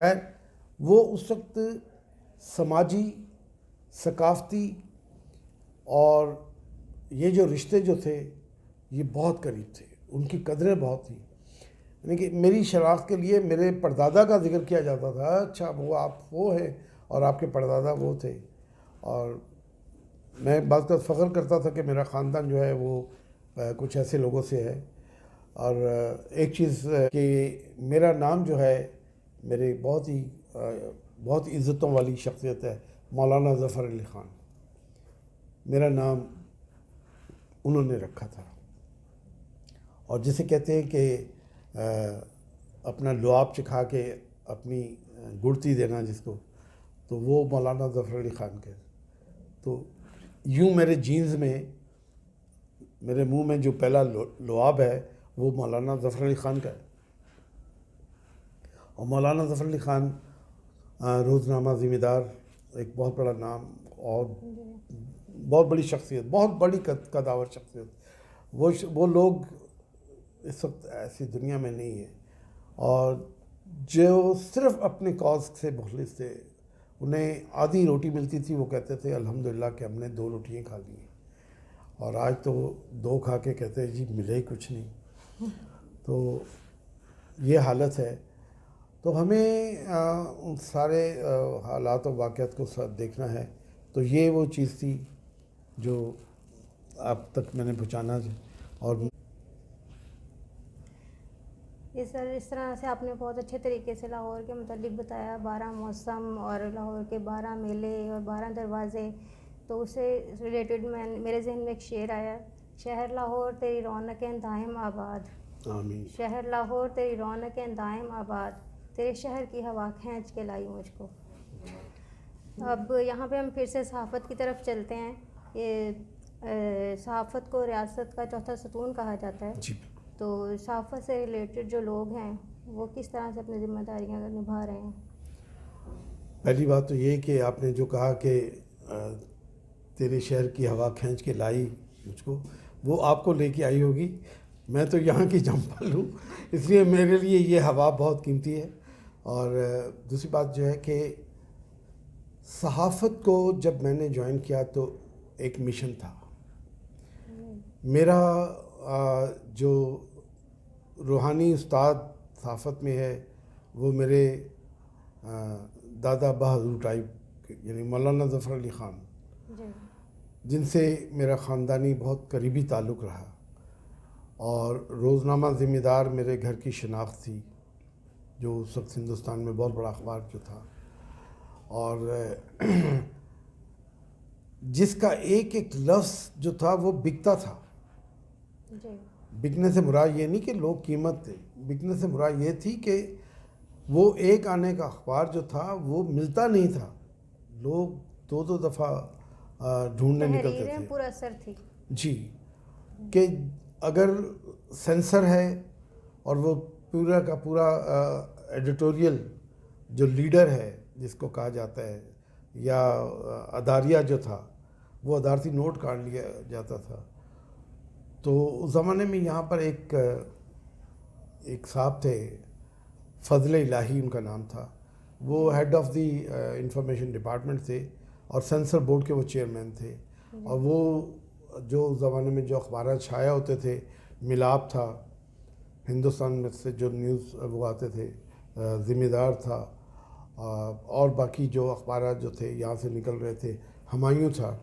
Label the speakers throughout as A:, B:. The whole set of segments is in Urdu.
A: خیر وہ اس وقت سماجی، ثقافتی اور یہ جو رشتے جو تھے یہ بہت قریب تھے، ان کی قدریں بہت تھیں. یعنی کہ میری شناخت کے لیے میرے پردادا کا ذکر کیا جاتا تھا، اچھا وہ آپ وہ ہیں اور آپ کے پردادا وہ تھے. اور میں بعض کا فخر کرتا تھا کہ میرا خاندان جو ہے وہ کچھ ایسے لوگوں سے ہے. اور ایک چیز کہ میرا نام جو ہے میرے بہت عزتوں والی شخصیت ہے مولانا ظفر علی خان. میرا نام انہوں نے رکھا تھا، اور جسے کہتے ہیں کہ اپنا لعاب چکھا کے اپنی گڑتی دینا جس کو، تو وہ مولانا ظفر علی خان کے. تو یوں میرے جینز میں، میرے منہ میں جو پہلا لعاب ہے وہ مولانا ظفر علی خان کا ہے. اور مولانا ظفر علی خان روزنامہ ذمہ دار، ایک بہت بڑا نام اور بہت بڑی شخصیت، بہت بڑی قداور شخصیت. وہ لوگ اس وقت ایسی دنیا میں نہیں ہیں، اور جو صرف اپنے کاز سے مخلص تھے. انہیں آدھی روٹی ملتی تھی، وہ کہتے تھے الحمدللہ کہ ہم نے 2 روٹیاں کھا لی ہیں. اور آج تو 2 کھا کے کہتے ہیں جی ملے ہی کچھ نہیں. تو یہ حالت ہے. تو ہمیں ان سارے حالات و واقعات کو دیکھنا ہے. تو یہ وہ چیز تھی جو آپ تک میں نے پہنچانا ہے. اور
B: یہ سر اس طرح سے آپ نے بہت اچھے طریقے سے لاہور کے متعلق بتایا، 12 موسم اور لاہور کے 12 میلے اور 12 دروازے. تو اس سے ریلیٹڈ میرے ذہن میں ایک شعر آیا: شہر لاہور تیری رونقیں دائم آباد،
A: آمین.
B: شہر لاہور تیری رونقیں دائم آباد، تیرے شہر کی ہوا کھینچ کے لائی مجھ کو. اب یہاں پہ ہم پھر سے صحافت کی طرف چلتے ہیں. یہ صحافت کو ریاست کا چوتھا ستون کہا جاتا ہے.
A: جی.
B: تو صحافت سے ریلیٹڈ جو لوگ ہیں وہ کس طرح سے اپنی ذمہ داریاں نبھا رہے ہیں؟
A: پہلی بات تو یہ کہ آپ نے جو کہا کہ تیرے شہر کی ہوا کھینچ کے لائی مجھ کو، وہ آپ کو لے کے آئی ہوگی. میں تو یہاں کی جمپل ہوں، اس لیے میرے لیے یہ ہوا بہت قیمتی ہے. اور دوسری بات جو ہے کہ صحافت کو جب میں نے جوائن کیا تو ایک مشن تھا میرا. جو روحانی استاد صحافت میں ہے وہ میرے دادا بہادر ٹائپ، یعنی مولانا ظفر علی خان، جن سے میرا خاندانی بہت قریبی تعلق رہا. اور روزنامہ ذمہ دار میرے گھر کی شناخت تھی، جو اس وقت ہندوستان میں بہت بڑا اخبار جو تھا، اور جس کا ایک ایک لفظ جو تھا وہ بکتا تھا. بکنے سے مراد یہ نہیں کہ لوگ قیمت تھے، بکنے سے مراد یہ تھی کہ وہ ایک آنے کا اخبار جو تھا وہ ملتا نہیں تھا. لوگ 2 دفعہ ڈھونڈنے نکلتے تھے.
B: پورا اثر تھی
A: جی، کہ اگر سینسر ہے اور وہ پورا کا پورا ایڈیٹوریل جو لیڈر ہے جس کو کہا جاتا ہے، یا اداریہ جو تھا وہ ادارتی نوٹ کاٹ لیا جاتا تھا. تو اس زمانے میں یہاں پر ایک صاحب تھے، فضل الہی ان کا نام تھا. وہ head of the information department تھے اور سینسر بورڈ کے وہ چیئرمین تھے. اور وہ جو اس زمانے میں جو اخبارات شائع ہوتے تھے، ملاپ تھا ہندوستان میں سے جو نیوز وہ آتے تھے، ذمہ دار تھا، اور باقی جو اخبارات جو تھے یہاں سے نکل رہے تھے، ہمایوں تھا،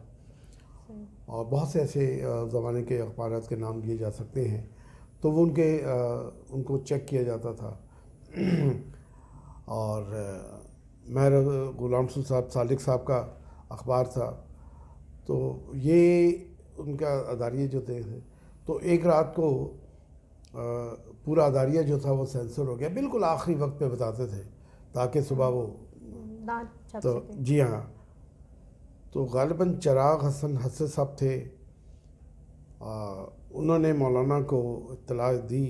A: اور بہت سے ایسے زمانے کے اخبارات کے نام لیے جا سکتے ہیں. تو وہ ان کو چیک کیا جاتا تھا. اور میرا غلام رسول صاحب سالک صاحب کا اخبار تھا. تو یہ ان کا اداریہ جو تھے. تو ایک رات کو پورا اداریہ جو تھا وہ سینسر ہو گیا، بالکل آخری وقت پہ بتاتے تھے تاکہ صبح وہ تو جی ہاں. تو غالباً چراغ حسن حسن صاحب تھے. انہوں نے مولانا کو اطلاع دی،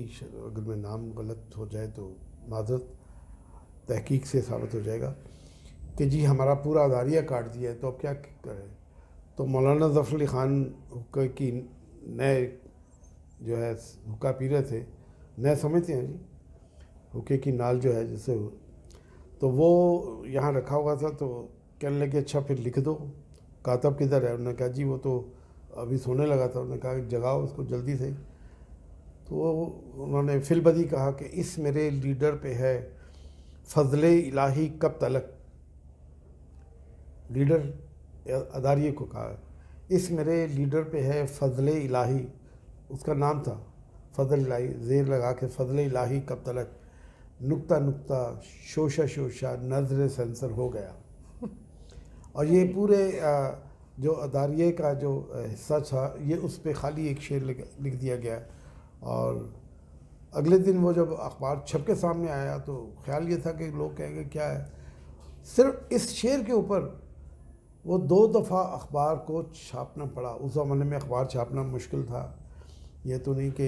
A: اگر میں نام غلط ہو جائے تو معذرت، تحقیق سے ثابت ہو جائے گا، کہ جی ہمارا پورا اداریہ کاٹ دیا ہے تو اب کیا کریں. تو مولانا ظفر علی خان حقہ کی نئے جو ہے حقہ پی رہے تھے، نئے سمجھتے ہیں جی، حقے کی نال جو ہے جسے. تو تو وہ یہاں رکھا ہوا تھا، تو کہنے لگے اچھا پھر لکھ دو. کاتب کدھر ہے؟ انہوں نے کہا جی وہ تو ابھی سونے لگا تھا. انہوں نے کہا جگاؤ اس کو جلدی سے. تو انہوں نے فی البدی کہا کہ اس میرے لیڈر پہ ہے فضل الہی کب تلک. لیڈر اداریے کو کہا اس میرے لیڈر پہ ہے فضل الہی، اس کا نام تھا فضل الہی، زیر لگا کے فضل الہی کب تلک، نقطہ نقطہ شوشہ شوشہ نظر سنسر ہو گیا. اور یہ پورے جو اداریے کا جو حصہ تھا یہ اس پہ خالی ایک شعر لکھ دیا گیا. اور اگلے دن وہ جب اخبار چھپ کے سامنے آیا تو خیال یہ تھا کہ لوگ کہیں گے کیا ہے. صرف اس شعر کے اوپر وہ 2 دفعہ اخبار کو چھاپنا پڑا. اس زمانے میں اخبار چھاپنا مشکل تھا، یہ تو نہیں کہ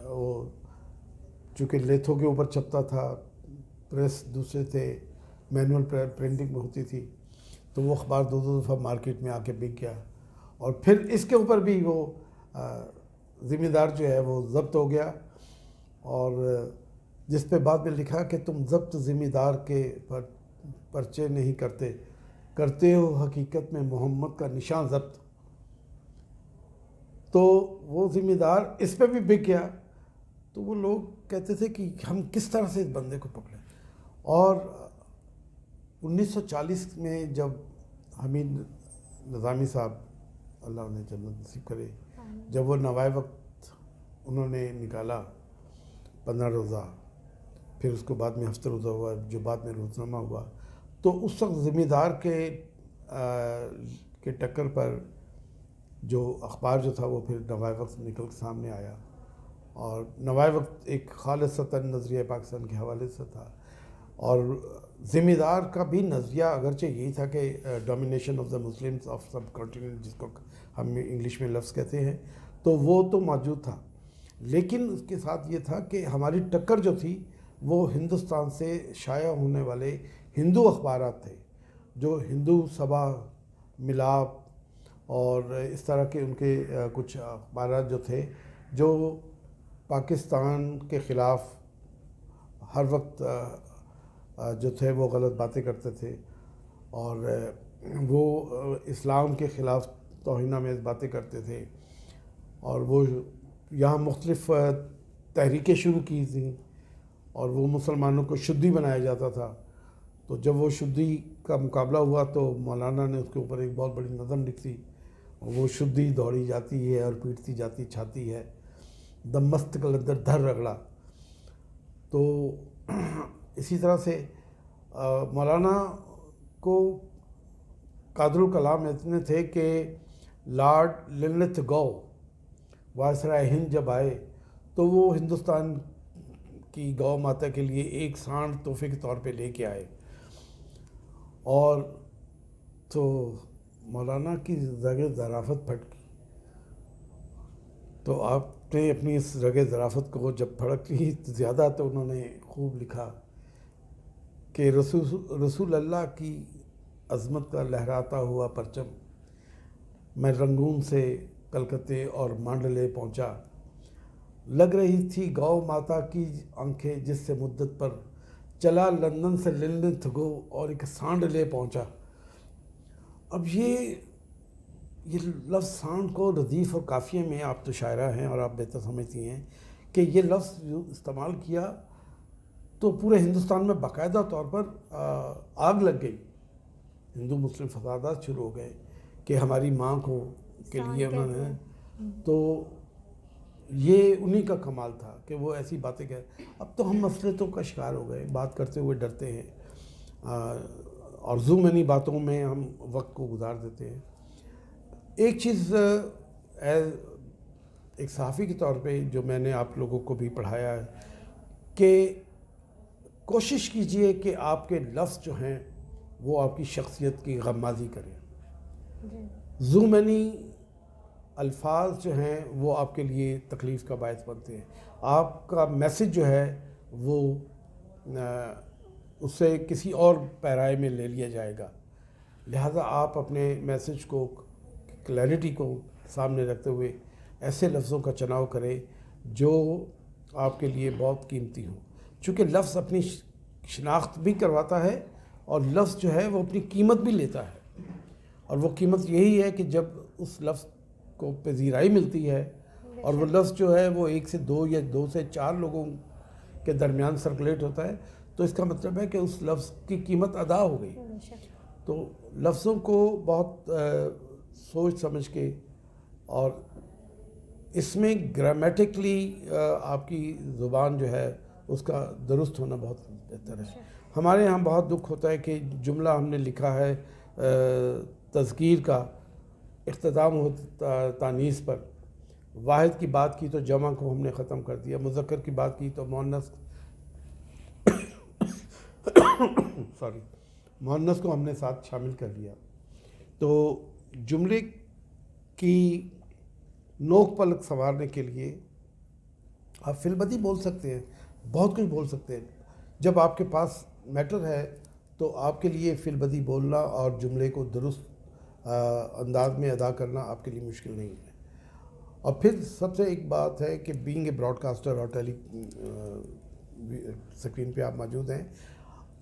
A: وہ چونکہ لیتھوں کے اوپر چھپتا تھا، پریس دوسرے تھے، مینول پرنٹنگ میں ہوتی تھی، تو وہ اخبار 2 دفعہ مارکیٹ میں آ کے بک گیا. اور پھر اس کے اوپر بھی وہ ذمہ دار جو ہے وہ ضبط ہو گیا، اور جس پہ بعد میں لکھا کہ تم ضبط ذمہ دار کے پرچے نہیں کرتے ہو حقیقت میں محمد کا نشان ضبط. تو وہ ذمہ دار اس پہ بھی بک گیا. تو وہ لوگ کہتے تھے کہ ہم کس طرح سے اس بندے کو پکڑیں. اور 1940 میں جب حمید نظامی صاحب اللہ انہیں جنت نصیب کرے، جب وہ نوائے وقت انہوں نے نکالا 15 روزہ، پھر اس کو بعد میں ہفتہ روزہ ہوا جو بعد میں روزنامہ ہوا، تو اس وقت ذمہ دار کے ٹکر پر جو اخبار جو تھا وہ پھر نوائے وقت نکل کے سامنے آیا. اور نوائے وقت ایک خالصتاً نظریہ پاکستان کے حوالے سے تھا، اور ذمہ دار کا بھی نظریہ اگرچہ یہی تھا کہ domination of the Muslims of sub continent, جس کو ہم انگلش میں لفظ کہتے ہیں، تو وہ تو موجود تھا. لیکن اس کے ساتھ یہ تھا کہ ہماری ٹکر جو تھی وہ ہندوستان سے شائع ہونے والے ہندو اخبارات تھے، جو ہندو سبا، ملاپ اور اس طرح کے ان کے کچھ اخبارات جو تھے جو پاکستان کے خلاف ہر وقت جو تھے وہ غلط باتیں کرتے تھے، اور وہ اسلام کے خلاف توہین آمیز باتیں کرتے تھے. اور وہ یہاں مختلف تحریکیں شروع کی تھیں، اور وہ مسلمانوں کو شدی بنایا جاتا تھا. تو جب وہ شدی کا مقابلہ ہوا تو مولانا نے اس کے اوپر ایک بہت بڑی نظم لکھی. وہ شدی دوڑی جاتی ہے اور پیٹتی جاتی چھاتی ہے، دم مست قلندر دھر رگڑا. تو اسی طرح سے مولانا کو قادر الکلام اتنے تھے کہ لارڈ لنلتھ گو وائسرائے ہند جب آئے تو وہ ہندوستان کی گو ماتا کے لیے ایک سانڈ تحفے کے طور پہ لے کے آئے. اور تو مولانا کی رگ ظرافت پھٹ گئی. تو آپ نے اپنی اس رگ ظرافت کو جب پھڑک لی زیادہ تو انہوں نے خوب لکھا کہ رسول اللہ کی عظمت کا لہراتا ہوا پرچم میں رنگون سے کلکتے اور مانڈلے پہنچا. لگ رہی تھی گو ماتا کی آنکھیں جس سے مدت پر چلا لندن سے لنلتھ گو اور ایک سانڈ لے پہنچا. اب یہ لفظ سانڈ کو ردیف اور قافیے میں، آپ تو شاعرہ ہیں اور آپ بہتر سمجھتی ہیں کہ یہ لفظ استعمال کیا تو پورے ہندوستان میں باقاعدہ طور پر آگ لگ گئی. ہندو مسلم فسادات شروع ہو گئے کہ ہماری ماں کو کے لیے انہوں نے، تو یہ انہی کا کمال تھا کہ وہ ایسی باتیں کہہ. اب تو ہم مسئلوں کا شکار ہو گئے، بات کرتے ہوئے ڈرتے ہیں، اور مینی باتوں میں ہم وقت کو گزار دیتے ہیں. ایک چیز ایک صحافی کے طور پہ جو میں نے آپ لوگوں کو بھی پڑھایا ہے کہ کوشش کیجئے کہ آپ کے لفظ جو ہیں وہ آپ کی شخصیت کی غمازی کریں. مینی الفاظ جو ہیں وہ آپ کے لیے تکلیف کا باعث بنتے ہیں. آپ کا میسج جو ہے وہ اسے کسی اور پیرائے میں لے لیا جائے گا. لہذا آپ اپنے میسج کو، کلیئرٹی کو سامنے رکھتے ہوئے ایسے لفظوں کا چناؤ کریں جو آپ کے لیے بہت قیمتی ہوں. چونکہ لفظ اپنی شناخت بھی کرواتا ہے اور لفظ جو ہے وہ اپنی قیمت بھی لیتا ہے، اور وہ قیمت یہی ہے کہ جب اس لفظ کو پذیرائی ملتی ہے اور وہ لفظ جو ہے وہ 1 سے 2 یا 2 سے 4 لوگوں کے درمیان سرکولیٹ ہوتا ہے تو اس کا مطلب ہے کہ اس لفظ کی قیمت ادا ہو گئی. تو لفظوں کو بہت سوچ سمجھ کے، اور اس میں گرامیٹکلی آپ کی زبان جو ہے اس کا درست ہونا بہت بہتر ہے. ہمارے یہاں بہت دکھ ہوتا ہے کہ جملہ ہم نے لکھا ہے تذکیر کا، اختتام ہوتا تانیث پر، واحد کی بات کی تو جمع کو ہم نے ختم کر دیا، مذکر کی بات کی تو مؤنث کو ہم نے ساتھ شامل کر لیا. تو جملے کی نوک پلک سنوارنے کے لیے آپ فی البدی بول سکتے ہیں، بہت کچھ بول سکتے ہیں. جب آپ کے پاس میٹر ہے تو آپ کے لیے فی البدی بولنا اور جملے کو درست انداز میں ادا کرنا آپ کے لیے مشکل نہیں ہے. اور پھر سب سے ایک بات ہے کہ بینگ اے براڈ کاسٹر اور اسکرین پہ آپ موجود ہیں،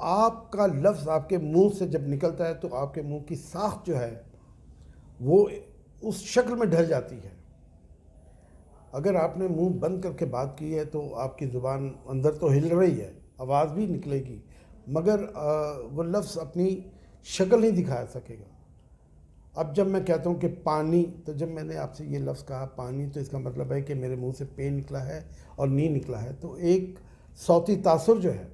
A: آپ کا لفظ آپ کے منہ سے جب نکلتا ہے تو آپ کے منہ کی ساخت جو ہے وہ اس شکل میں ڈھل جاتی ہے. اگر آپ نے منہ بند کر کے بات کی ہے تو آپ کی زبان اندر تو ہل رہی ہے، آواز بھی نکلے گی، مگر وہ لفظ اپنی شکل نہیں دکھا سکے گا. اب جب میں کہتا ہوں کہ پانی، تو جب میں نے آپ سے یہ لفظ کہا پانی تو اس کا مطلب ہے کہ میرے منہ سے پے نکلا ہے اور نی نکلا ہے. تو ایک صوتی تاثر جو ہے،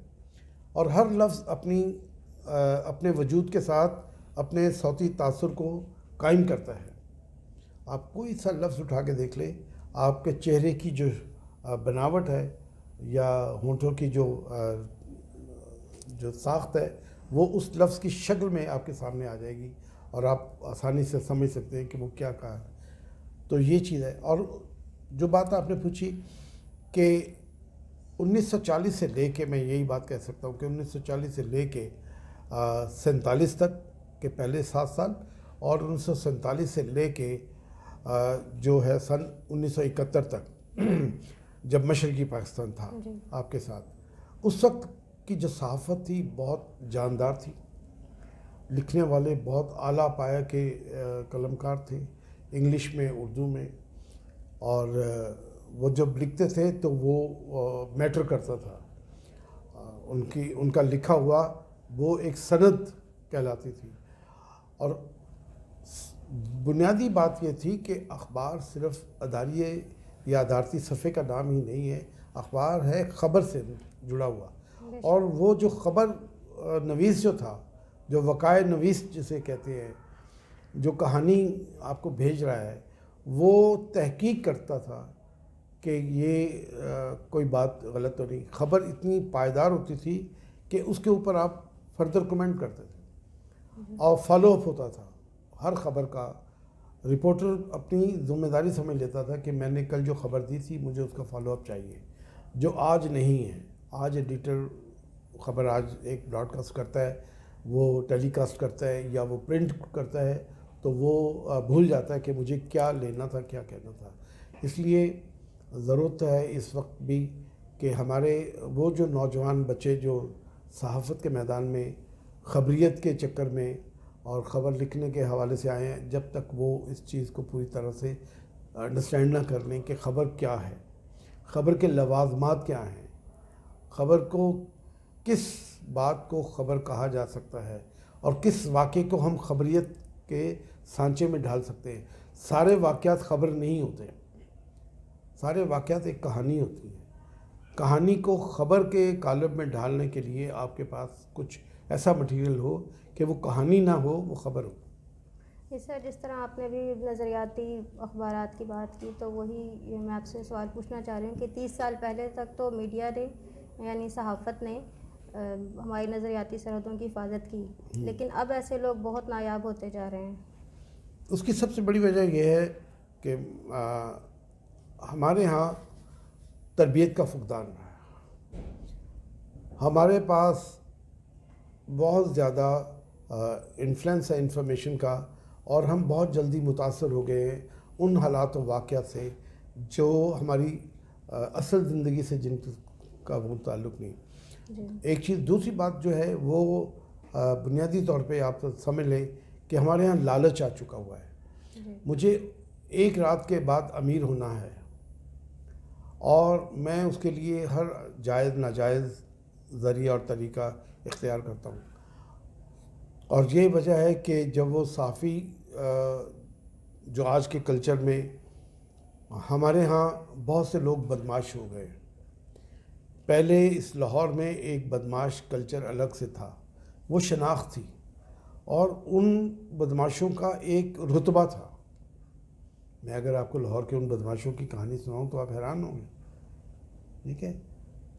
A: اور ہر لفظ اپنے وجود کے ساتھ اپنے صوتی تاثر کو قائم کرتا ہے. آپ کوئی سا لفظ اٹھا کے دیکھ لیں، آپ کے چہرے کی جو بناوٹ ہے یا ہونٹوں کی جو ساخت ہے وہ اس لفظ کی شکل میں آپ کے سامنے آ جائے گی اور آپ آسانی سے سمجھ سکتے ہیں کہ وہ کیا کہا ہے. تو یہ چیز ہے. اور جو بات آپ نے پوچھی کہ 1940 سے لے کے، میں یہی بات کہہ سکتا ہوں کہ 1940 سے لے کے 47 تک کے پہلے 7 سال، اور 1947 سے لے کے جو ہے سن 1971 تک جب مشرقی پاکستان تھا آپ کے ساتھ، اس وقت کی جو صحافت تھی بہت جاندار تھی. لکھنے والے بہت اعلیٰ پایہ کے قلمکار تھے، انگلش میں، اردو میں، اور وہ جب لکھتے تھے تو وہ میٹر کرتا تھا. ان کا لکھا ہوا وہ ایک سند کہلاتی تھی. اور بنیادی بات یہ تھی کہ اخبار صرف اداریے یا ادارتی صفحے کا نام ہی نہیں ہے، اخبار ہے خبر سے جڑا ہوا. اور وہ جو خبر نویس جو تھا، جو وقائع نویس جسے کہتے ہیں، جو کہانی آپ کو بھیج رہا ہے، وہ تحقیق کرتا تھا کہ یہ کوئی بات غلط تو نہیں. خبر اتنی پائیدار ہوتی تھی کہ اس کے اوپر آپ فردر کمنٹ کرتے تھے اور فالو اپ ہوتا تھا ہر خبر کا. رپورٹر اپنی ذمہ داری سمجھ لیتا تھا کہ میں نے کل جو خبر دی تھی مجھے اس کا فالو اپ چاہیے، جو آج نہیں ہے. آج ایڈیٹر خبر ایک براڈ کاسٹ کرتا ہے، وہ ٹیلی کاسٹ کرتا ہے یا وہ پرنٹ کرتا ہے تو وہ بھول جاتا ہے کہ مجھے کیا لینا تھا، کیا کہنا تھا. اس لیے ضرورت ہے اس وقت بھی کہ ہمارے وہ جو نوجوان بچے جو صحافت کے میدان میں خبریت کے چکر میں اور خبر لکھنے کے حوالے سے آئے ہیں، جب تک وہ اس چیز کو پوری طرح سے انڈرسٹینڈ نہ کر لیں کہ خبر کیا ہے، خبر کے لوازمات کیا ہیں، خبر کو کس بات کو خبر کہا جا سکتا ہے اور کس واقعے کو ہم خبریت کے سانچے میں ڈھال سکتے ہیں. سارے واقعات خبر نہیں ہوتے، سارے واقعات ایک کہانی ہوتی ہے. کہانی کو خبر کے قالب میں ڈھالنے کے لیے آپ کے پاس کچھ ایسا مٹیریل ہو کہ وہ کہانی نہ ہو، وہ خبر ہو.
B: سر، جس طرح آپ نے بھی نظریاتی اخبارات کی بات کی، تو وہی میں آپ سے سوال پوچھنا چاہ رہی ہوں کہ 30 سال پہلے تک تو میڈیا نے، یعنی صحافت نے، ہماری نظریاتی سرحدوں کی حفاظت کی، لیکن اب ایسے لوگ بہت نایاب ہوتے جا رہے ہیں.
A: اس کی سب سے بڑی وجہ یہ ہے کہ ہمارے ہاں تربیت کا فقدان ہے. ہمارے پاس بہت زیادہ انفلوئنس ہے انفارمیشن کا، اور ہم بہت جلدی متاثر ہو گئے ہیں ان حالات و واقعات سے جو ہماری اصل زندگی سے جن کا وہ تعلق نہیں.
B: جی
A: ایک چیز. دوسری بات جو ہے وہ بنیادی طور پہ آپ سمجھ لیں کہ ہمارے یہاں لالچ آ چکا ہوا ہے.
B: جی
A: مجھے ایک رات کے بعد امیر ہونا ہے اور میں اس کے لیے ہر جائز ناجائز ذریعہ اور طریقہ اختیار کرتا ہوں. اور یہ وجہ ہے کہ جب وہ صافی جو آج کے کلچر میں ہمارے ہاں بہت سے لوگ بدماش ہو گئے. پہلے اس لاہور میں ایک بدماش کلچر الگ سے تھا, وہ شناخت تھی, اور ان بدماشوں کا ایک رتبہ تھا. میں اگر آپ کو لاہور کے ان بدماشوں کی کہانی سناؤں تو آپ حیران ہوں گے. ٹھیک ہے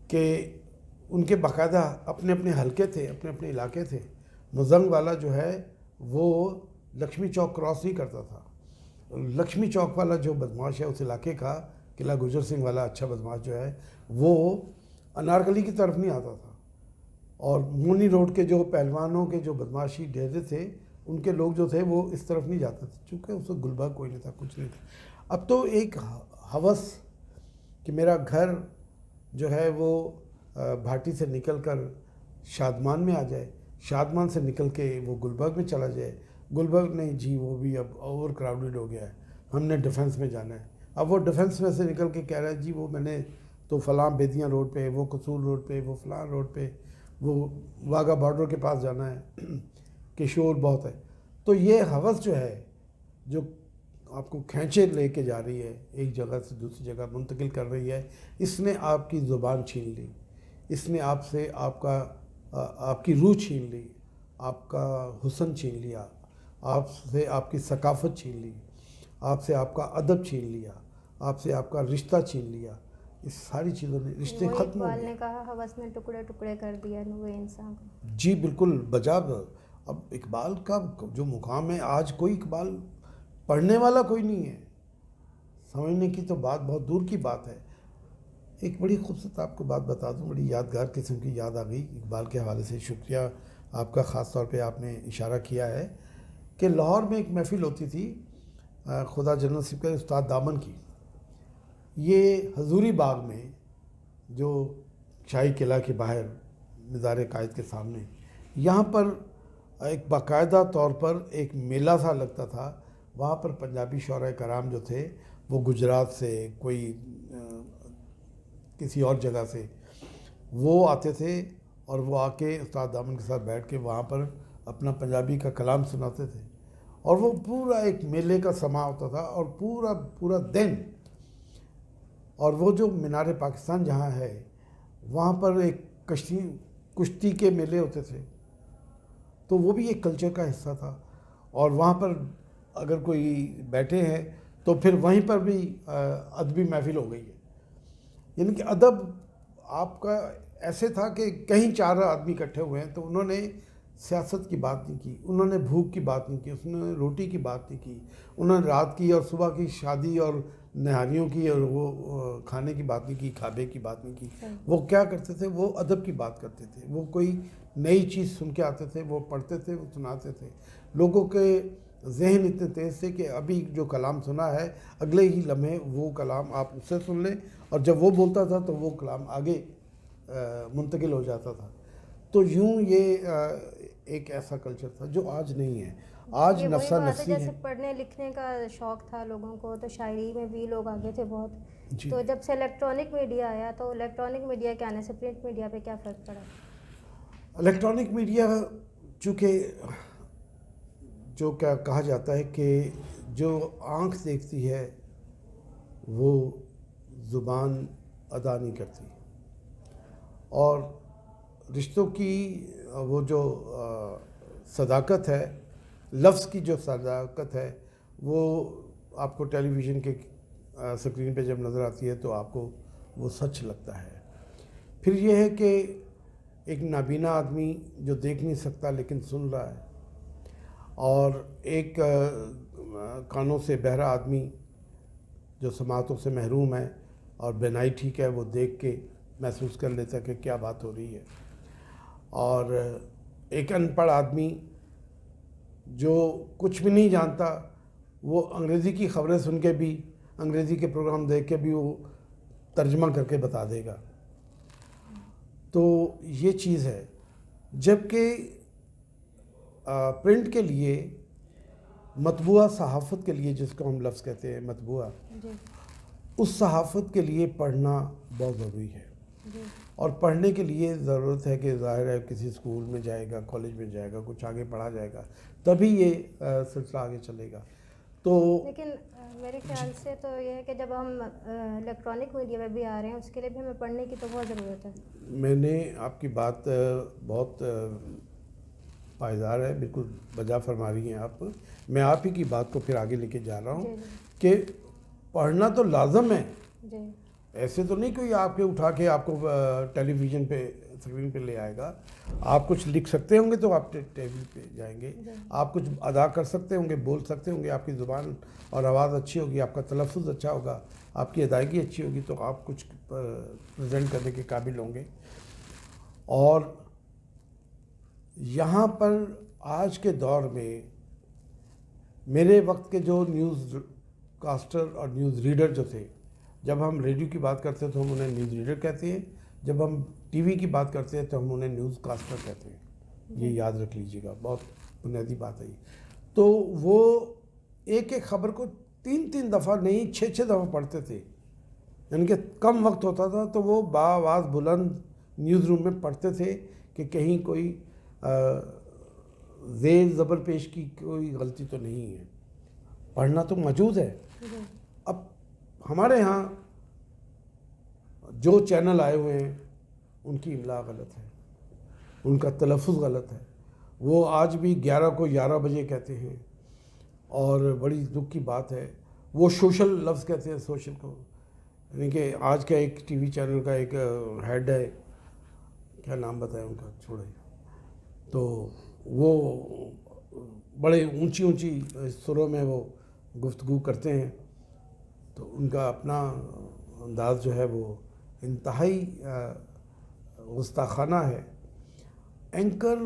A: کہ ان کے باقاعدہ اپنے اپنے حلقے تھے, اپنے اپنے علاقے تھے. مزنگ والا جو ہے وہ لکشمی چوک کراس نہیں کرتا تھا. لکشمی چوک والا جو بدماش ہے اس علاقے کا, قلعہ گجر سنگھ والا اچھا بدماش جو ہے, وہ انارکلی کی طرف نہیں آتا تھا. اور مونی روڈ کے جو پہلوانوں کے جو بدماشی ڈیرے تھے ان کے لوگ جو تھے وہ اس طرف نہیں جاتے تھے, چونکہ اس وقت گلبرگ کوئی نہیں تھا, کچھ نہیں تھا. اب تو ایک ہوس کہ میرا گھر جو ہے وہ بھاٹی سے نکل کر شادمان میں آ جائے, شادمان سے نکل کے وہ گلبرگ میں چلا جائے. گلبرگ نہیں جی, وہ بھی اب اوور کراؤڈڈ ہو گیا ہے, ہم نے ڈیفنس میں جانا ہے. اب وہ ڈیفنس میں سے نکل کے کہہ رہا ہے جی وہ میں نے تو فلاں بیدیاں روڈ پہ, وہ قصور روڈ پہ, وہ فلاں روڈ پہ, وہ واگا بارڈر کے پاس جانا ہے کہ شور بہت ہے. تو یہ ہوس جو ہے جو آپ کو کھینچے لے کے جا رہی ہے, ایک جگہ سے دوسری جگہ منتقل کر رہی ہے, اس نے آپ کی زبان چھین لی, اس نے آپ سے آپ کی روح چھین لی, آپ کا حسن چھین لیا, آپ سے آپ کی ثقافت چھین لی, آپ سے آپ کا ادب چھین لیا, آپ سے آپ کا رشتہ چھین لیا. اس ساری چیزوں نے رشتے
B: وہ
A: ختم ہو
B: اقبال
A: گئے.
B: نے کہا ہوس نے ٹکڑے ٹکڑے کر دیا وہ انسان کو.
A: جی بالکل بجا. اب اقبال کا جو مقام ہے, آج کوئی اقبال پڑھنے والا کوئی نہیں ہے, سمجھنے کی تو بات بہت دور کی بات ہے. ایک بڑی خوبصورت آپ کو بات بتا دوں, بڑی یادگار قسم کی یاد آ گئی اقبال کے حوالے سے. شکریہ آپ کا, خاص طور پہ آپ نے اشارہ کیا ہے کہ لاہور میں ایک محفل ہوتی تھی خدا جنرل نصیب کرے استاد دامن کی. یہ حضوری باغ میں جو شاہی قلعہ کے باہر مزار قائد کے سامنے, یہاں پر ایک باقاعدہ طور پر ایک میلہ سا لگتا تھا. وہاں پر پنجابی شعراء کرام جو تھے وہ گجرات سے, کوئی کسی اور جگہ سے, وہ آتے تھے اور وہ آ کے استاد دامن کے ساتھ بیٹھ کے وہاں پر اپنا پنجابی کا کلام سناتے تھے. اور وہ پورا ایک میلے کا سما ہوتا تھا, اور پورا دن. اور وہ جو مینار پاکستان جہاں ہے وہاں پر ایک کشتی کے میلے ہوتے تھے, تو وہ بھی ایک کلچر کا حصہ تھا. اور وہاں پر اگر کوئی بیٹھے ہیں تو پھر وہیں پر بھی ادبی محفل ہو گئی ہے. یعنی کہ ادب آپ کا ایسے تھا کہ کہیں 4 آدمی اکٹھے ہوئے ہیں تو انہوں نے سیاست کی بات نہیں کی, انہوں نے بھوک کی بات نہیں کی, انہوں نے روٹی کی بات نہیں کی, انہوں نے رات کی اور صبح کی شادی اور نہاریوں کی اور وہ کھانے کی بات نہیں کی, کھابے کی بات نہیں کی. وہ کیا کرتے تھے, وہ ادب کی بات کرتے تھے. وہ کوئی نئی چیز سن کے آتے تھے, وہ پڑھتے تھے, وہ سناتے تھے. لوگوں کے ذہن اتنے تیز تھے کہ ابھی جو کلام سنا ہے اگلے ہی لمحے وہ کلام آپ اس سے سن لیں, اور جب وہ بولتا تھا تو وہ کلام آگے منتقل ہو جاتا تھا. تو یوں یہ ایک ایسا کلچر تھا جو آج نہیں ہے. آج
B: یہ وہی
A: نفسا
B: بات ہے
A: نفسی ہے.
B: جیسے پڑھنے لکھنے کا شوق تھا لوگوں کو, تو شاعری میں بھی لوگ آگے تھے بہت.
A: جی.
B: تو جب سے الیکٹرانک میڈیا آیا تو الیکٹرانک میڈیا کے آنے سے پرنٹ میڈیا پہ کیا فرق پڑا؟
A: الیکٹرانک میڈیا چونکہ جو کیا کہا جاتا ہے کہ جو آنکھ دیکھتی ہے وہ زبان ادا نہیں کرتی, اور رشتوں کی وہ جو صداقت ہے, لفظ کی جو صداقت ہے, وہ آپ کو ٹیلی ویژن کے اسکرین پہ جب نظر آتی ہے تو آپ کو وہ سچ لگتا ہے. پھر یہ ہے کہ ایک نابینا آدمی جو دیکھ نہیں سکتا لیکن سن رہا ہے, اور ایک کانوں سے بہرا آدمی جو سماعتوں سے محروم ہے اور بینائی ٹھیک ہے, وہ دیکھ کے محسوس کر لیتا کہ کیا بات ہو رہی ہے. اور ایک ان پڑھ آدمی جو کچھ بھی نہیں جانتا, وہ انگریزی کی خبریں سن کے بھی, انگریزی کے پروگرام دیکھ کے بھی وہ ترجمہ کر کے بتا دے گا. تو یہ چیز ہے. جبکہ پرنٹ کے لیے مطبوعہ صحافت کے لیے جس کو ہم لفظ کہتے ہیں مطبوعہ,
B: جی
A: اس صحافت کے لیے پڑھنا بہت ضروری ہے.
B: جی
A: اور پڑھنے کے لیے ضرورت ہے کہ ظاہر ہے کسی اسکول میں جائے گا, کالج میں جائے گا, کچھ آگے پڑھا جائے گا, تبھی یہ سلسلہ آگے چلے گا. تو
B: لیکن میرے خیال سے تو یہ ہے کہ جب ہم الیکٹرانک میڈیا میں بھی آ رہے ہیں اس کے لیے بھی ہمیں پڑھنے کی تو بہت ضرورت ہے.
A: میں نے آپ کی بات بہت پائیدار ہے, بالکل بجا فرما رہی ہیں آپ. میں آپ ہی کی بات کو پھر آگے لے کے جا رہا ہوں
B: جی
A: کہ پڑھنا تو لازم ہے.
B: جی
A: ایسے تو نہیں کوئی آپ کے اٹھا کے آپ کو ٹیلی ویژن پہ اسکرین پہ لے آئے گا. آپ کچھ لکھ سکتے ہوں گے تو آپ ٹی وی پہ جائیں گے. آپ کچھ ادا کر سکتے ہوں گے, بول سکتے ہوں گے, آپ کی زبان اور آواز اچھی ہوگی, آپ کا تلفظ اچھا ہوگا, آپ کی ادائیگی اچھی ہوگی, تو آپ کچھ پریزنٹ کرنے کے قابل ہوں گے. اور یہاں پر آج کے دور میں میرے وقت کے جو نیوز کاسٹر اور نیوز ریڈر جو تھے, جب ہم ریڈیو کی بات کرتے ہیں تو ہم انہیں نیوز ریڈر کہتے ہیں, جب ہم ٹی وی کی بات کرتے ہیں تو ہم انہیں نیوز کاسٹر کہتے ہیں. یہ یاد رکھ لیجیے گا, بہت بنیادی بات ہے یہ. تو وہ ایک ایک خبر کو 3 دفعہ نہیں 6 دفعہ پڑھتے تھے. یعنی کہ کم وقت ہوتا تھا تو وہ بآواز بلند نیوز روم میں پڑھتے تھے کہ کہیں کوئی زیر زبر پیش کی کوئی غلطی تو نہیں ہے. پڑھنا تو موجود ہے. اب ہمارے ہاں جو چینل آئے ہوئے ہیں ان کی املا غلط ہے, ان کا تلفظ غلط ہے. وہ آج بھی 11 کو 11 بجے کہتے ہیں, اور بڑی دکھ کی بات ہے وہ سوشل لفظ کہتے ہیں, سوشل کو. یعنی کہ آج کا ایک ٹی وی چینل کا ایک ہیڈ ہے, کیا نام بتائیں ان کا, چھوڑے, تو وہ بڑے اونچی سروں میں وہ گفتگو کرتے ہیں. تو ان کا اپنا انداز جو ہے وہ انتہائی گستاخانہ ہے. اینکر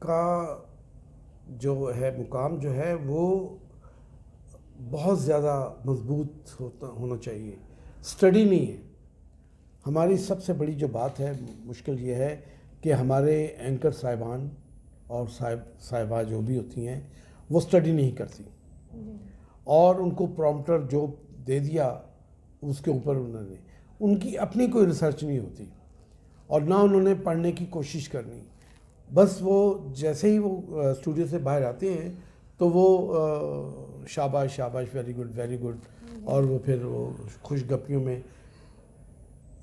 A: کا جو ہے مقام جو ہے وہ بہت زیادہ مضبوط ہونا چاہیے, اسٹڈی نہیں ہے. ہماری سب سے بڑی جو بات ہے, مشکل یہ ہے کہ ہمارے اینکر صاحبان اور صاحبہ جو بھی ہوتی ہیں وہ اسٹڈی نہیں کرتی, اور ان کو پرومپٹر جو دے دیا اس کے اوپر انہوں نے, ان کی اپنی کوئی ریسرچ نہیں ہوتی, اور نہ انہوں نے پڑھنے کی کوشش کرنی. بس وہ جیسے ہی وہ اسٹوڈیو سے باہر آتے ہیں تو وہ شاباش شاباش, ویری گڈ ویری گڈ, اور وہ پھر وہ خوش گپیوں میں.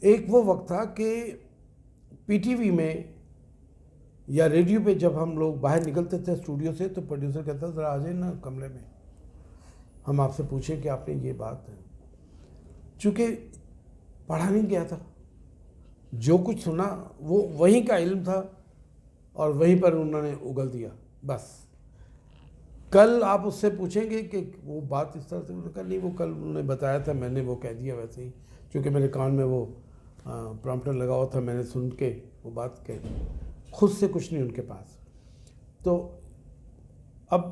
A: ایک وہ وقت تھا کہ پی ٹی وی میں یا ریڈیو پہ جب ہم لوگ باہر نکلتے تھے اسٹوڈیو سے تو پروڈیوسر کہتا ذرا آ جائیں نا کمرے میں, ہم آپ سے پوچھیں کہ آپ نے یہ بات ہے. چونکہ پڑھا نہیں گیا تھا, جو کچھ سنا وہ وہیں کا علم تھا اور وہیں پر انہوں نے اگل دیا بس. کل آپ اس سے پوچھیں گے کہ وہ بات اس طرح سے, انہوں نے کہا نہیں وہ کل انہوں نے بتایا تھا, میں نے وہ کہہ دیا ویسے ہی, چونکہ میرے کان میں وہ پرومپٹر لگا ہوا تھا, میں نے سن کے وہ بات کہہ دی. خود سے کچھ نہیں ان کے پاس. تو اب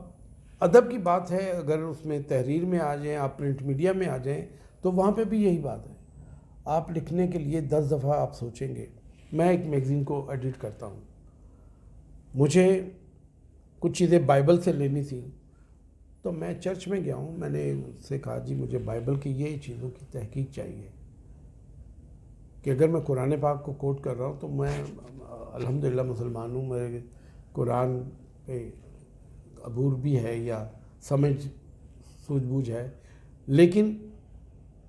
A: ادب کی بات ہے, اگر اس میں تحریر میں آ جائیں, آپ پرنٹ میڈیا میں آ جائیں تو وہاں پہ بھی یہی بات ہے. آپ لکھنے کے لیے 10 دفعہ آپ سوچیں گے. میں ایک میگزین کو ایڈٹ کرتا ہوں, مجھے کچھ چیزیں بائبل سے لینی تھی, تو میں چرچ میں گیا ہوں, میں نے اس سے کہا جی مجھے بائبل کی یہ چیزوں کی تحقیق چاہیے, کہ اگر میں قرآن پاک کو کوٹ کر رہا ہوں تو میں الحمدللہ مسلمان ہوں, میرے قرآن پہ عبور بھی ہے یا سمجھ سوجھ بوجھ ہے, لیکن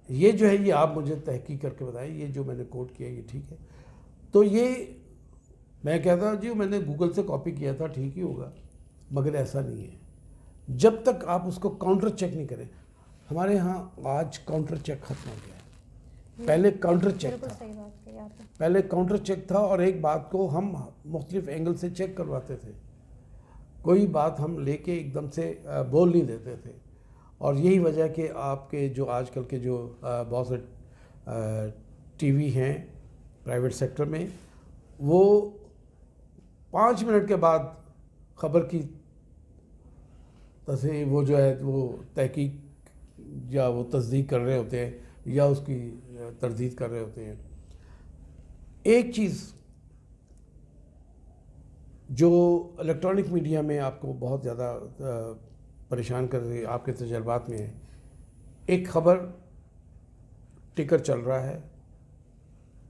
A: یہ جو ہے یہ آپ مجھے تحقیق کر کے بتائیں, یہ جو میں نے کوٹ کیا یہ ٹھیک ہے. تو یہ میں کہتا ہوں جی میں نے گوگل سے کاپی کیا تھا, ٹھیک ہی ہوگا, مگر ایسا نہیں ہے. جب تک آپ اس کو کاؤنٹر چیک نہیں کریں, ہمارے ہاں آج کاؤنٹر چیک ختم ہو گیا ہے, پہلے کاؤنٹر چیک تھا,
B: صحیح بات کہی آپ نے.
A: پہلے کاؤنٹر چیک تھا, اور ایک بات کو ہم مختلف اینگل سے چیک کرواتے تھے, کوئی بات ہم لے کے ایک دم سے بول نہیں دیتے تھے. اور یہی وجہ کہ آپ کے جو آج کل کے جو بہت سے ٹی وی ہیں پرائیویٹ سیکٹر میں, وہ 5 منٹ کے بعد خبر کی وہ جو ہے وہ تحقیق یا وہ تصدیق کر رہے ہوتے ہیں یا اس کی تردید کر رہے ہوتے ہیں. ایک چیز جو الیکٹرانک میڈیا میں آپ کو بہت زیادہ پریشان کر رہی ہے آپ کے تجربات میں ہے، ایک خبر ٹکر چل رہا ہے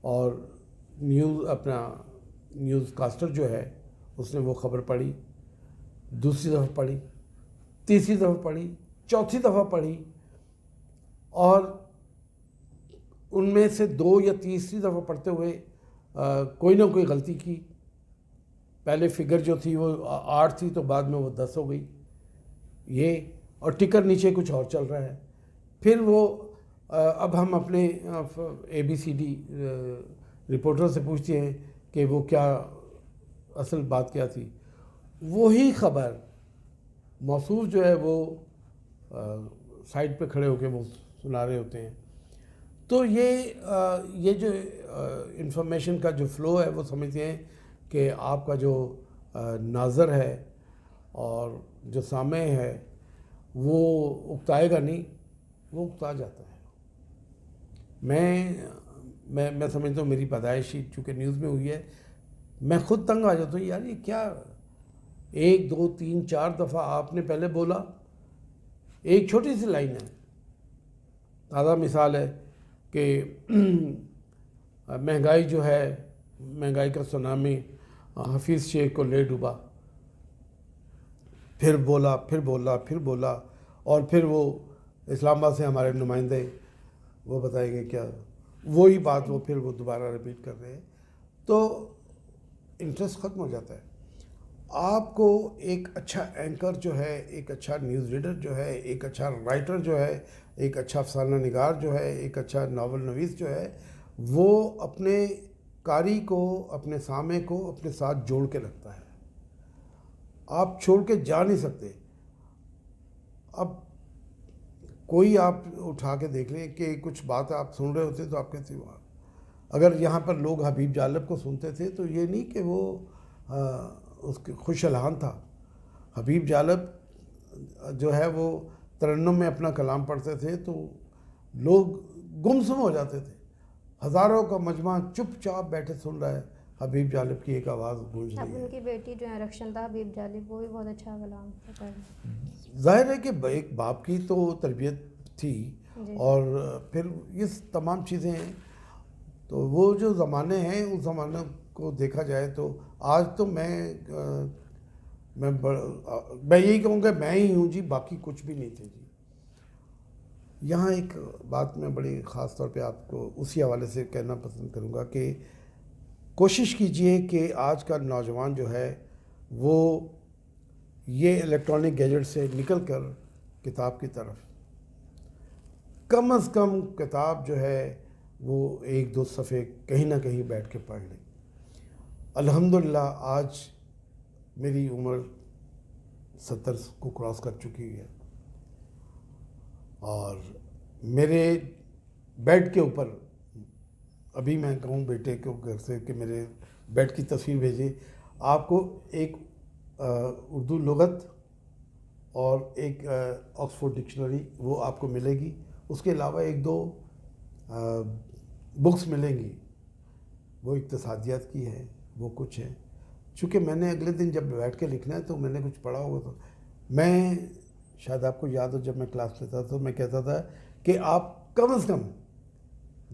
A: اور نیوز کاسٹر جو ہے اس نے وہ خبر پڑھی، دوسری دفعہ پڑھی، تیسری دفعہ پڑھی، چوتھی دفعہ پڑھی، اور ان میں سے 2 یا تیسری دفعہ پڑھتے ہوئے کوئی نہ کوئی غلطی کی. پہلے فگر جو تھی وہ 8 تھی تو بعد میں وہ 10 ہو گئی، یہ اور ٹکر نیچے کچھ اور چل رہا ہے. پھر وہ اب ہم اپنے ABCD رپورٹر سے پوچھتے ہیں کہ وہ کیا اصل بات کیا تھی. وہی خبر موصوف جو ہے وہ سائٹ پہ کھڑے ہو کے وہ سنا رہے ہوتے ہیں. تو یہ جو انفارمیشن کا جو فلو ہے وہ سمجھتے ہیں کہ آپ کا جو ناظر ہے اور جو سامع ہے وہ اکتائے گا نہیں، وہ اکتا جاتا ہے. میں سمجھتا ہوں میری پیدائش ہی چونکہ نیوز میں ہوئی ہے، میں خود تنگ آ جاتا ہوں. یار یہ کیا 1 2 3 4 دفعہ آپ نے پہلے بولا، ایک چھوٹی سی لائن ہے. تازہ مثال ہے کہ مہنگائی جو ہے، مہنگائی کا سونامی حفیظ شیخ کو لے ڈوبا. پھر بولا اور پھر وہ اسلام آباد سے ہمارے نمائندے وہ بتائیں گے کیا وہی بات وہ پھر وہ دوبارہ ریپیٹ کر رہے ہیں. تو انٹرسٹ ختم ہو جاتا ہے. آپ کو ایک اچھا اینکر جو ہے، ایک اچھا نیوز ریڈر جو ہے، ایک اچھا رائٹر جو ہے، ایک اچھا افسانہ نگار جو ہے، ایک اچھا ناول نویس جو ہے، وہ اپنے قاری کو، اپنے سامع کو اپنے ساتھ جوڑ کے رکھتا ہے. آپ چھوڑ کے جا نہیں سکتے. اب کوئی آپ اٹھا کے دیکھ لیں کہ کچھ بات آپ سن رہے ہوتے تو آپ کہتے ہیں اگر یہاں پر لوگ حبیب جالب کو سنتے تھے تو یہ نہیں کہ وہ اس کے خوش الحان تھا. حبیب جالب جو ہے وہ ترنم میں اپنا کلام پڑھتے تھے تو لوگ گمسم ہو جاتے تھے. ہزاروں کا مجمع چپ چاپ بیٹھے سن رہا ہے، حبیب جالب کی ایک آواز گونج
B: اب
A: رہی ہے.
B: ان کی بیٹی جو ہے رکشنتا حبیب جالب، وہ بھی بہت اچھا کلام کرتی ہے.
A: ظاہر ہے کہ ایک باپ کی تو تربیت تھی
B: جی.
A: اور پھر یہ تمام چیزیں ہیں. تو وہ جو زمانے ہیں اس زمانے کو دیکھا جائے تو آج تو میں یہی کہوں گا میں ہی ہوں جی، باقی کچھ بھی نہیں تھے جی. یہاں ایک بات میں بڑی خاص طور پہ آپ کو اسی حوالے سے کہنا پسند کروں گا کہ کوشش کیجئے کہ آج کا نوجوان جو ہے وہ یہ الیکٹرانک گیجٹ سے نکل کر کتاب کی طرف کم از کم کتاب جو ہے وہ 1 2 صفحے کہیں نہ کہیں بیٹھ کے پڑھ لیں. الحمدللہ آج میری عمر 70 کو کراس کر چکی ہے اور میرے بیڈ کے اوپر ابھی میں کہوں بیٹے کو گھر سے کہ میرے بیڈ کی تصویر بھیجے، آپ کو ایک اردو لغت اور ایک آکسفورڈ ڈکشنری وہ آپ کو ملے گی. اس کے علاوہ 1 2 بکس ملیں گی، وہ اقتصادیات کی ہے، وہ کچھ ہے. چونکہ میں نے اگلے دن جب بیٹھ کے لکھنا ہے تو میں نے کچھ پڑھا ہوگا. تو میں شاید آپ کو یاد ہو جب میں کلاس لیتا تھا تو میں کہتا تھا کہ آپ کم از کم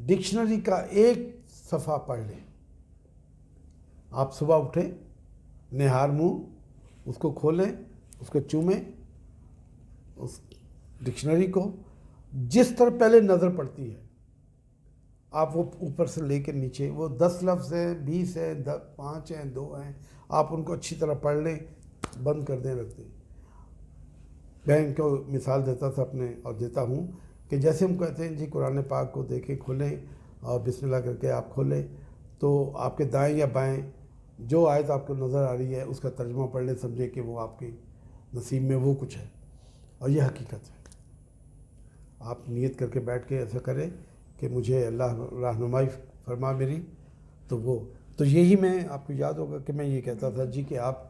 A: ڈکشنری کا 1 صفحہ پڑھ لیں. آپ صبح اٹھیں، نہار منہ اس کو کھولیں، اس کو چومیں، اس ڈکشنری کو جس طرح پہلے نظر پڑتی ہے آپ وہ اوپر سے لے کے نیچے، وہ 10 لفظ ہیں، 20 ہیں، 5 ہیں، 2 ہیں، آپ ان کو اچھی طرح پڑھ لیں، بند کر دیں، رکھ دیں. میں ان کو مثال دیتا تھا اپنے اور دیتا ہوں کہ جیسے ہم کہتے ہیں جی قرآن پاک کو دیکھیں، کھولیں اور بسم اللہ کر کے آپ کھولیں تو آپ کے دائیں یا بائیں جو آیت آپ کو نظر آ رہی ہے اس کا ترجمہ پڑھ لیں، سمجھیں کہ وہ آپ کے نصیب میں وہ کچھ ہے اور یہ حقیقت ہے. آپ نیت کر کے بیٹھ کے ایسا کریں کہ مجھے اللہ رہنمائی فرما میری. تو یہی میں آپ کو یاد ہوگا کہ میں یہ کہتا تھا جی کہ آپ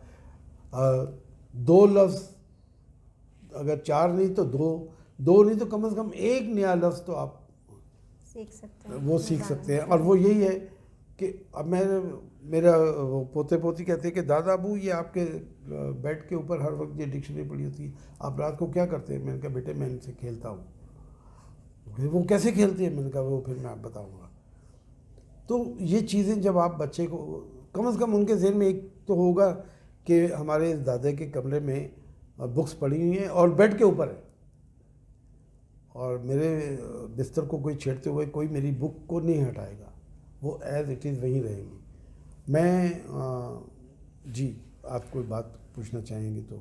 A: 2 لفظ اگر 4 نہیں تو 2 نہیں تو کم از کم 1 نیا لفظ تو آپ
B: سیکھ سکتے ہیں،
A: وہ سیکھ سکتے ہیں. اور وہ یہی ہے کہ اب میرا وہ پوتے پوتی کہتے ہیں کہ دادا ابو یہ آپ کے بیڈ کے اوپر ہر وقت یہ ڈکشنری پڑی ہوتی ہے، آپ رات کو کیا کرتے ہیں؟ میں نے کہا بیٹے میں ان سے کھیلتا ہوں۔ وہ کیسے کھیلتے ہیں؟ میں نے کہا وہ پھر میں آپ بتاؤں گا۔ تو یہ چیزیں جب آپ بچے کو کم از کم ان کے ذہن میں ایک تو ہوگا کہ ہمارے دادا کے کمرے میں بکس پڑھی ہوئی ہیں اور بیڈ کے اوپر ہے، اور میرے بستر کو کوئی چھیڑتے ہوئے کوئی میری بک کو نہیں ہٹائے گا، وہ ایز اٹ از وہیں رہے گی۔ میں جی آپ کوئی بات پوچھنا چاہیں گے تو؟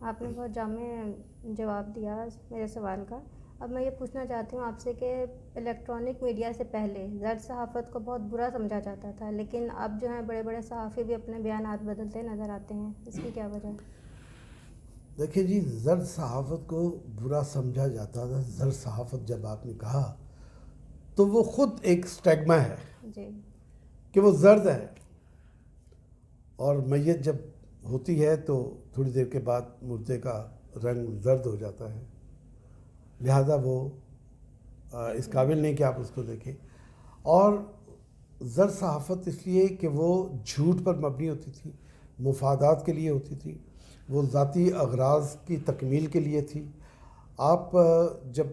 B: آپ نے بہت جامع جواب دیا میرے سوال کا۔ اب میں یہ پوچھنا چاہتی ہوں آپ سے کہ الیکٹرانک میڈیا سے پہلے زرد صحافت کو بہت برا سمجھا جاتا تھا، لیکن اب جو ہیں بڑے بڑے صحافی بھی اپنے بیانات بدلتے نظر آتے ہیں، اس کی کیا وجہ ہے؟
A: دیکھیں جی، زرد صحافت کو برا سمجھا جاتا تھا، زرد صحافت جب آپ نے کہا تو وہ خود ایک سٹیگما ہے
B: جی
A: کہ وہ زرد ہے، اور میت جب ہوتی ہے تو تھوڑی دیر کے بعد مردے کا رنگ زرد ہو جاتا ہے، لہذا وہ اس قابل نہیں کہ آپ اس کو دیکھیں۔ اور زرد صحافت اس لیے کہ وہ جھوٹ پر مبنی ہوتی تھی، مفادات کے لیے ہوتی تھی، وہ ذاتی اغراض کی تکمیل کے لیے تھی۔ آپ جب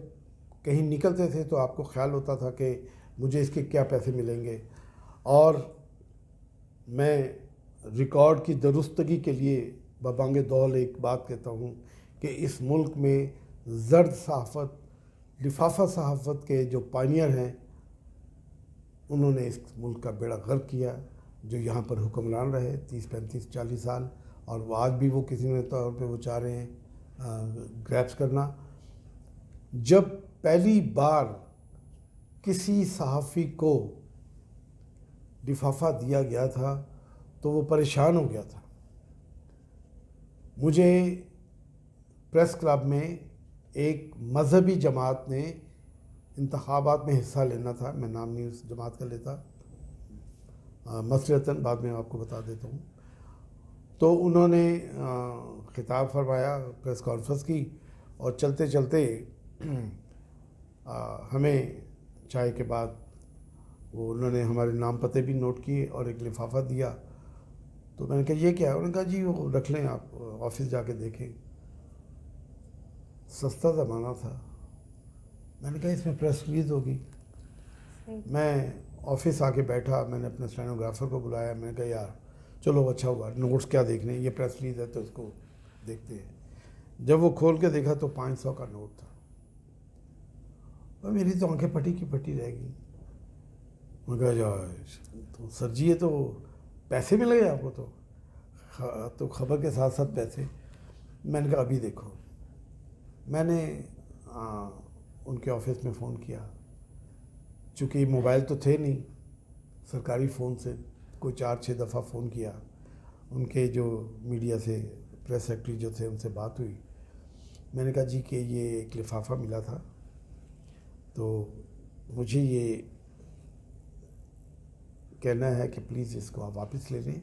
A: کہیں نکلتے تھے تو آپ کو خیال ہوتا تھا کہ مجھے اس کے کیا پیسے ملیں گے، اور میں ریکارڈ کی درستگی کے لیے ببانگ دول ایک بات کہتا ہوں کہ اس ملک میں زرد صحافت، لفافہ صحافت کے جو پائنیئر ہیں، انہوں نے اس ملک کا بیڑا غرق کیا، جو یہاں پر حکمران رہے 30 35 40 سال، اور وہ آج بھی وہ کسی نہ طور پہ وہ چاہ رہے ہیں گریپس کرنا۔ جب پہلی بار کسی صحافی کو لفافہ دیا گیا تھا تو وہ پریشان ہو گیا تھا۔ مجھے پریس کلب میں ایک مذہبی جماعت نے انتخابات میں حصہ لینا تھا، میں نام نہیں اس جماعت کا لیتا مسلطاً، بعد میں آپ کو بتا دیتا ہوں۔ تو انہوں نے خطاب فرمایا، پریس کانفرنس کی، اور چلتے چلتے ہمیں چائے کے بعد وہ انہوں نے ہمارے نام پتے بھی نوٹ کیے اور ایک لفافہ دیا۔ تو میں نے کہا یہ کیا ہے؟ انہوں نے کہا جی وہ رکھ لیں، آپ آفس جا کے دیکھیں۔ سستا زمانہ تھا، میں نے کہا اس میں پریس ریلیز ہوگی۔ میں آفس آ کے بیٹھا، میں نے اپنے اسٹینوگرافر کو بلایا، میں نے کہا یار چلو اچھا ہوا، نوٹس کیا دیکھنے، یہ پریس ریلیز ہے تو اس کو دیکھتے ہیں۔ جب وہ کھول کے دیکھا تو 500 کا نوٹ تھا، اور میری تو آنکھیں پھٹی کی پھٹی رہ گئی۔ میں کہا تو سر جی یہ تو پیسے مل گئے آپ کو، تو خبر کے ساتھ ساتھ پیسے۔ میں نے کہا ابھی دیکھو۔ میں نے ان کے آفس میں فون کیا، چونکہ موبائل تو تھے نہیں، سرکاری فون سے کوئی 4-6 دفعہ فون کیا، ان کے جو میڈیا سے پریس سیکرٹری جو تھے ان سے بات ہوئی۔ میں نے کہا جی کہ یہ ایک لفافہ ملا تھا، تو مجھے یہ کہنا ہے کہ پلیز اس کو آپ واپس لے لیں،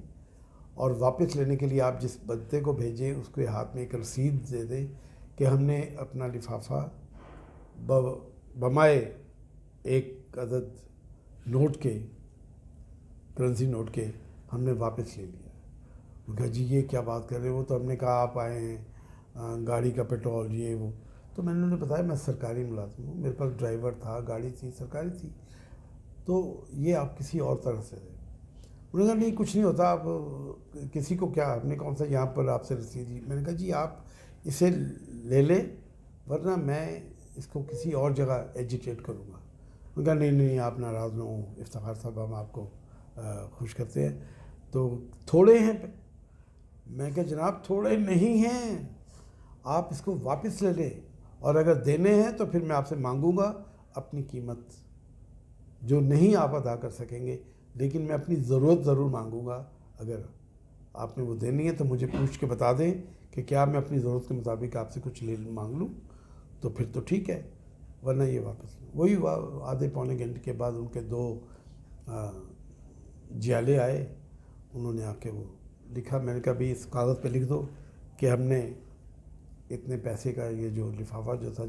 A: اور واپس لینے کے لیے آپ جس بندے کو بھیجیں اس کے ہاتھ میں ایک رسید دے دیں کہ ہم نے اپنا لفافہ بمائے ایک عدد نوٹ کے، کرنسی نوٹ کے، ہم نے واپس لے لیا۔ میں کہا جی یہ کیا بات کر رہے ہو؟ تو ہم نے کہا آپ آئے ہیں، گاڑی کا پیٹرول یہ وہ۔ تو میں نے انہیں بتایا میں سرکاری ملازم ہوں، میرے پاس ڈرائیور تھا، گاڑی تھی سرکاری تھی، تو یہ آپ کسی اور طرح سے دیں۔ انہوں نے کہا نہیں کچھ نہیں ہوتا، آپ کسی کو کیا، ہم نے کون سا یہاں پر آپ سے رسید لی۔ میں نے کہا جی آپ اسے لے لیں، ورنہ میں اس کو کسی اور جگہ ایجیٹیٹ کروں گا۔ انہوں نے کہا نہیں آپ ناراض نہ ہوں افتخار صاحب، ہم آپ کو خوش کرتے ہیں، تو تھوڑے ہیں۔ میں کہا جناب تھوڑے نہیں ہیں، آپ اس کو واپس لے لیں، اور اگر دینے ہیں تو پھر میں آپ سے مانگوں گا اپنی قیمت، جو نہیں آپ ادا کر سکیں گے، لیکن میں اپنی ضرورت ضرور مانگوں گا۔ اگر آپ نے وہ دینی ہے تو مجھے پوچھ کے بتا دیں کہ کیا میں اپنی ضرورت کے مطابق آپ سے کچھ مانگ لوں، تو پھر تو ٹھیک ہے، ورنہ یہ واپس لوں۔ وہی آدھے پونے گھنٹے کے بعد ان کے 2 جیالے آئے، انہوں نے آ کے وہ لکھا۔ میں نے کہا بھی اس کاغذ پہ لکھ دو کہ ہم نے اتنے پیسے کا یہ جو لفافہ جو تھا